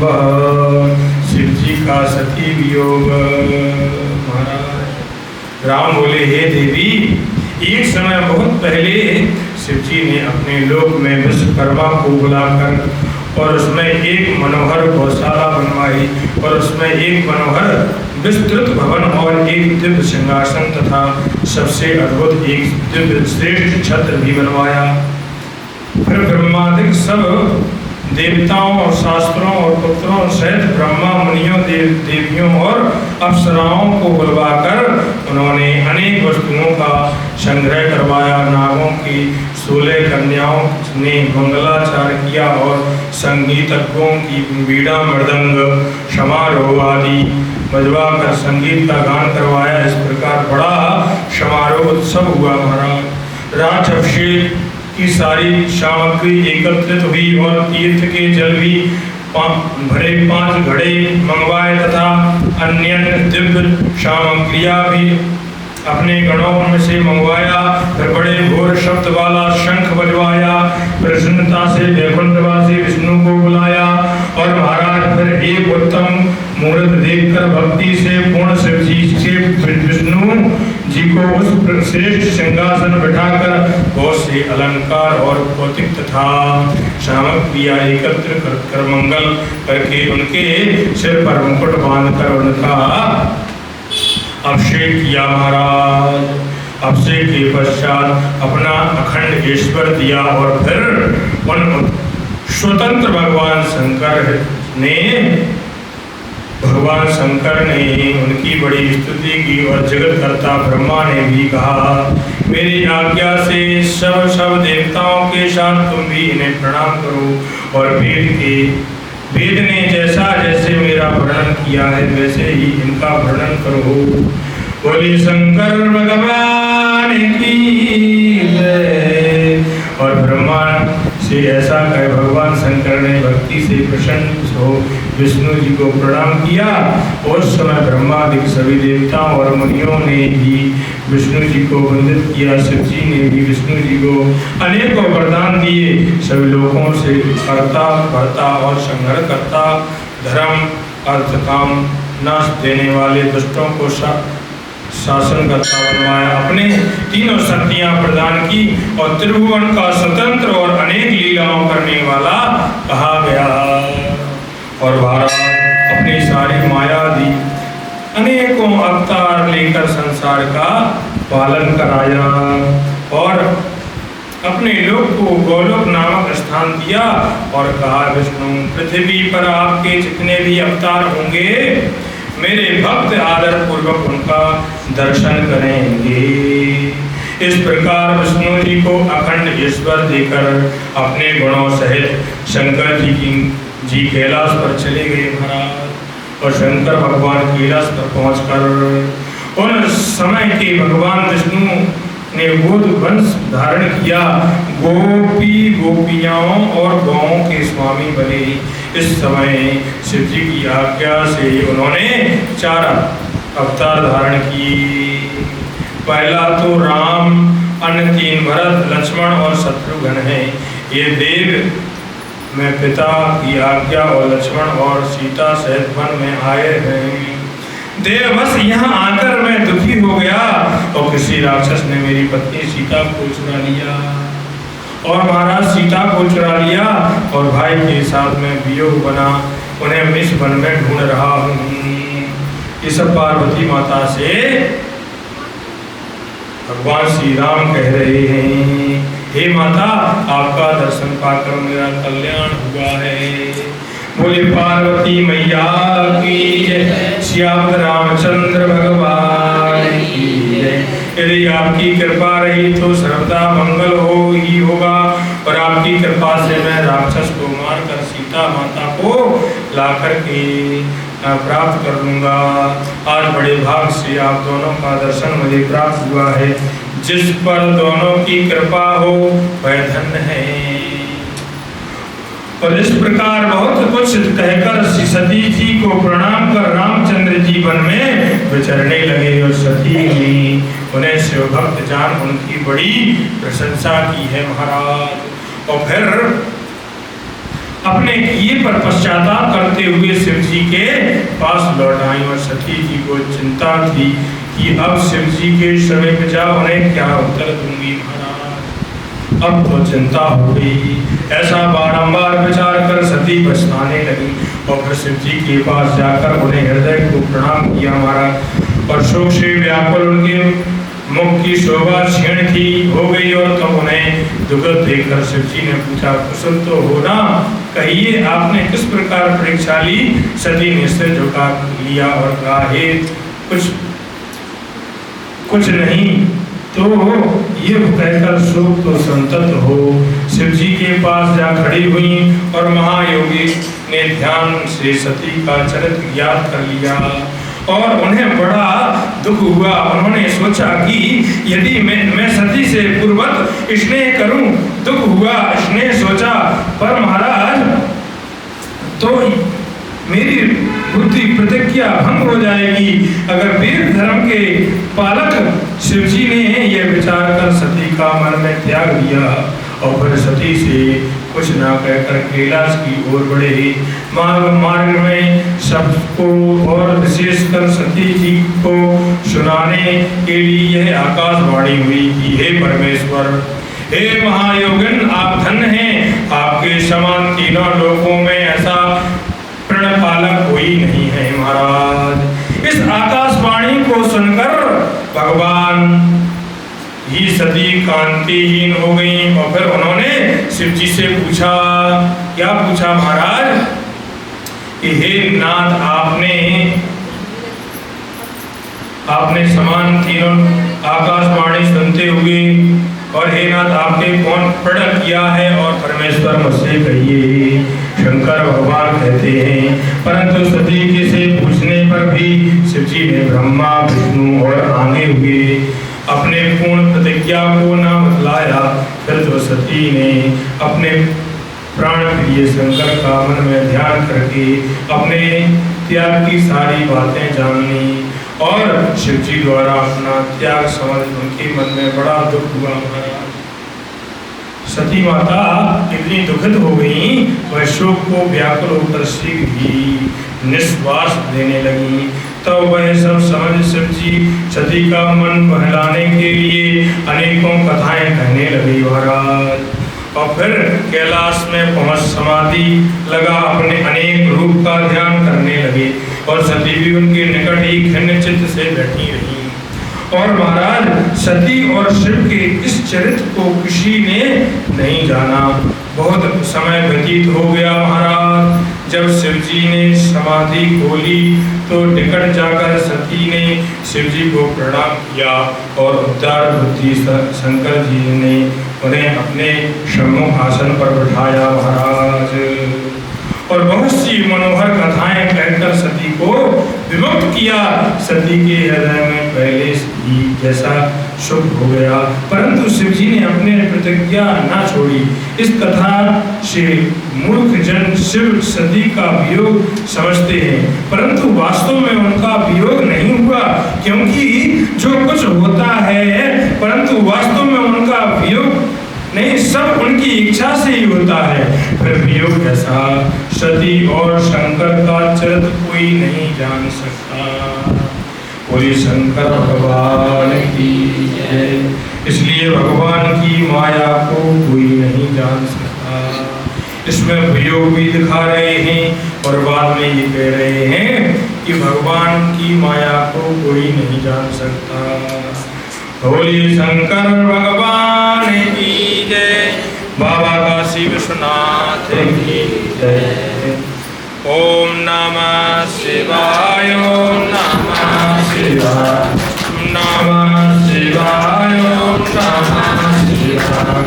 वह शिव जी का सती वियोग। महाराज राम बोले, हे देवी, एक समय बहुत पहले शिव जी ने अपने लोक में विश्वकर्मा को बुलाकर और उसमें एक मनोहर गौशाला बनवाई और उसमें एक मनोहर विस्तृत भवन और एक दिव्य सिंहासन तथा सबसे अद्भुत एक दिव्य श्रेष्ठ छत्र भी बनवाया। फिर ब्रह्मादिक सब देवताओं और शास्त्रों और पुत्रों सहित ब्रह्मा मुनियों देवियों और अप्सराओं को बुलवाकर उन्होंने अनेक वस्तुओं का संग्रह करवाया। नागों की 16 कन्याओं ने मंगलाचार किया और संगीतज्ञों की बीड़ा मृदंग समारोह आदि बजवाकर संगीत का गान करवाया। इस प्रकार बड़ा समारोह उत्सव हुआ। महाराज राजअभिषेक की सारी सामग्री एकत्रित हुई और तीर्थ के जल भी भरे 5 घड़े मंगवाए तथा अन्य दिव्य सामग्रियां भी अपने गणों में से मंगवाया। फिर बड़े घोर शब्द वाला शंख बजवाया। प्रसन्नता से वैकुंठवासी विष्णु को बुलाया और महाराज फिर एक उत्तम मुहूर्त देखकर भक्ति से पूर्ण शिव जी से विष्णु जी को उस श्रेष्ठ सिंहासन बिठाकर बहुत से अलंकार और कौतिक तथा सामग्रियां एकत्र कर मंगल करके उनके सिर पर मुकुट बांधकर उनका अभिषेक किया। महाराज अभिषेक के पश्चात अपना अखंड ईश्वर दिया और फिर उन स्वतंत्र भगवान शंकर ने उनकी बड़ी स्तुति की और जगत कर्ता ब्रह्मा ने भी कहा, मेरी आज्ञा से सब देवताओं के साथ तुम भी इन्हें प्रणाम करो और वेद ने जैसे मेरा वर्णन किया है वैसे ही इनका वर्णन करो। बोले शंकर भगवान की जय। और ब्रह्मा से ऐसा कहे भगवान शंकर ने भक्ति से प्रसन्न हो विष्णु जी को प्रणाम किया। उस समय ब्रह्मादि सभी देवताओं और मुनियों ने भी विष्णु जी को वंदित किया। शिव जी ने भी विष्णु जी को अनेकों वरदान दिए। सभी लोगों से कर्ता भर्ता और संहार करता, धर्म अर्थ काम नाश देने वाले दुष्टों को शासन करता बनवाया। अपने तीनों शक्तियां प्रदान की और त्रिभुवन का स्वतंत्र और अनेक लीलाओं करने वाला कहा गया। और भारत अपनी सारी माया दी अनेकों अवतार लेकर संसार का पालन कराया और अपने लोक को गोलोक नामक स्थान दिया और कहा, विष्णु पृथ्वी पर आपके जितने भी अवतार होंगे मेरे भक्त आदर पूर्वक उनका दर्शन करेंगे। इस प्रकार विष्णु जी को अखंड ईश्वर देकर अपने गुणों सहित शंकर जी कैलाश पर चले गए। महाराज और शंकर भगवान कैलाश पर पहुंचकर उन समय के भगवान विष्णु ने बोध वंश धारण किया। गोपियाओं और गौओं के स्वामी बने। इस समय शिव जी की आज्ञा से उन्होंने 4 अवतार धारण किए। पहला तो राम, अन्य 3 भरत, लक्ष्मण और शत्रुघ्न है। ये देव में पिता की आज्ञा और लक्ष्मण और सीता सहित वन में आए हैं। देववश यहाँ आकर मैं दुखी हो गया और किसी राक्षस ने मेरी पत्नी सीता को चुरा लिया और महाराज सीता को चुरा लिया और भाई के साथ में वियोग बना। उन्हें इस वन में ढूंढ रहा हूँ। ये सब पार्वती माता से भगवान श्री राम कह रहे हैं, हे माता आपका दर्शन पाकर मेरा कल्याण हुआ है। बोले पार्वती मैया की जय, श्याम रामचंद्र भगवान की जय। यदि आपकी कृपा रही तो सर्वदा मंगल हो ही होगा और आपकी कृपा से मैं राक्षस को मारकर सीता माता को लाकर के प्राप्त कर लूंगा। आज बड़े भाग से आप दोनों का दर्शन मुझे प्राप्त हुआ है। जिस पर दोनों की कृपा हो वह धन्य है। और इस प्रकार बहुत कुछ कहकर सती जी को प्रणाम कर रामचंद्र जी वन में विचरने लगे और सती ने उन्हें शिव भक्त जान उनकी बड़ी प्रशंसा की है। महाराज और फिर अपने किए पर पश्चाताप करते हुए शिव जी के पास लौट आई और सती जी को चिंता थी कि अब शिव जी के समीप जा उन्हें क्या उत्तर दूंगी महाराज। अब तो चिंता हो गई। ऐसा बारंबार विचार कर सती पछताने लगी और फिर शिव जी के पास जाकर उन्हें हृदय को प्रणाम किया महाराज। और शोक से व्याकुल उनके मुख की शोभा क्षीण थी हो गई और तब उन्हें दुखद देखकर शिव जी ने पूछा, कुशल तो हो ना? कहिए आपने किस प्रकार परीक्षा ली? सती ने सिर झुका लिया और कहा, हे कुछ नहीं। तो ये कहकर शोक तो संतप्त हो शिव जी के पास जा खड़ी हुई और महायोगी ने ध्यान से सती का चरित्र ज्ञात कर लिया और उन्हें बड़ा दुख हुआ। उन्होंने सोचा कि यदि मैं सती से पूर्वत स्नेह करूं, दुख हुआ स्नेह सोचा, पर महाराज तो मेरी बुद्धि प्रतिज्ञा भंग हो जाएगी। अगर वीर धर्म के पालक शिव जी ने यह विचार कर सती का मन में त्याग दिया और फिर सती से कुछ न कहकर कैलाश की ओर बढ़े। मार्ग में सबको और विशेषकर सती जी को सुनाने के लिए यह आकाशवाणी हुई कि हे परमेश्वर, हे महायोगिन, आप धन्य हैं। आपके समान तीनों लोकों में ऐसा प्रण पालक कोई नहीं है महाराज। इस आकाशवाणी को सुनकर भगवान ही सती कांतिहीन हो गई और फिर उन्होंने शिव जी से पूछा, क्या पूछा महाराज? कि हे नाथ, आपने समान तीनों आकाशवाणी सुनते हुए और हे नाथ आपने कौन प्रण किया है? और परमेश्वर मुझसे कहिए। शंकर भगवान कहते हैं, परंतु सती जी से पूछने पर भी शिव जी ने ब्रह्मा विष्णु और आगे हुए अपने पूर्ण प्रतिज्ञा को न बतलाया। फिर तो सती ने अपने प्राण प्रिय शंकर का मन में ध्यान करके अपने त्याग की सारी बातें जान ली और शिव जी द्वारा अपना त्याग समझ उनके मन में बड़ा दुख हुआ महाराज। सती माता इतनी दुखित हो गई, वह शोक को व्याकुल होकर शीघ्र ही निश्वास देने लगी। तो वह सब समझ शिव जी सती का मन बहलाने के लिए अनेकों कथाएं कहने लगी महाराज। और फिर कैलाश में पहुंच समाधि लगा अपने अनेक रूप का ध्यान करने लगे और सती भी उनके निकट ही खिन्न चित्त से बैठी रही। और महाराज सती और शिव के इस चरित्र को किसी ने नहीं जाना। बहुत समय व्यतीत हो गया महाराज। जब शिव जी ने समाधि खोली तो निकट जाकर सती ने शिव जी को प्रणाम किया और उदार बुद्धि शंकर जी ने उन्हें अपने सम्मुख आसन पर बिठाया महाराज और बहुत सी मनोहर कथाएं कहकर सती को विमुक्त किया। सती के हृदय में पहले ही जैसा सुख हो गया, परंतु शिव जी ने अपने प्रतिज्ञा न छोड़ी। इस कथा से मूर्ख जन शिव सती का वियोग समझते हैं, परंतु वास्तव में उनका वियोग नहीं हुआ, क्योंकि जो कुछ होता है परंतु वास्तव में उनका वियोग नहीं, सब उनकी इच्छा से ही होता है। फिर वियोग कैसा? सती और शंकर का चरित्र कोई नहीं जान सकता। बोले शंकर भगवान की जय। इसलिए भगवान की माया को कोई नहीं जान सकता। इसमें वियोग भी दिखा रहे हैं और बाद में ये कह रहे हैं कि भगवान की माया को कोई नहीं जान सकता। बोले शंकर भगवान की जय। बाबा काशी विश्वनाथ की जय। ओम नमः शिवाय, ओम नमः शिवाय, नमः शिवाय, ओम नमः शिवाय।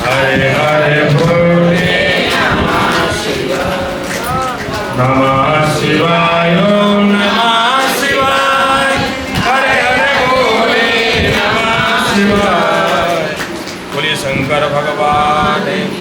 हरे हरे भोले नमः शिवाय, नमः शिवाय, ओम नमः शिवाय। हरे हरे भोले नमः शिवाय। बोले शंकर भगवान।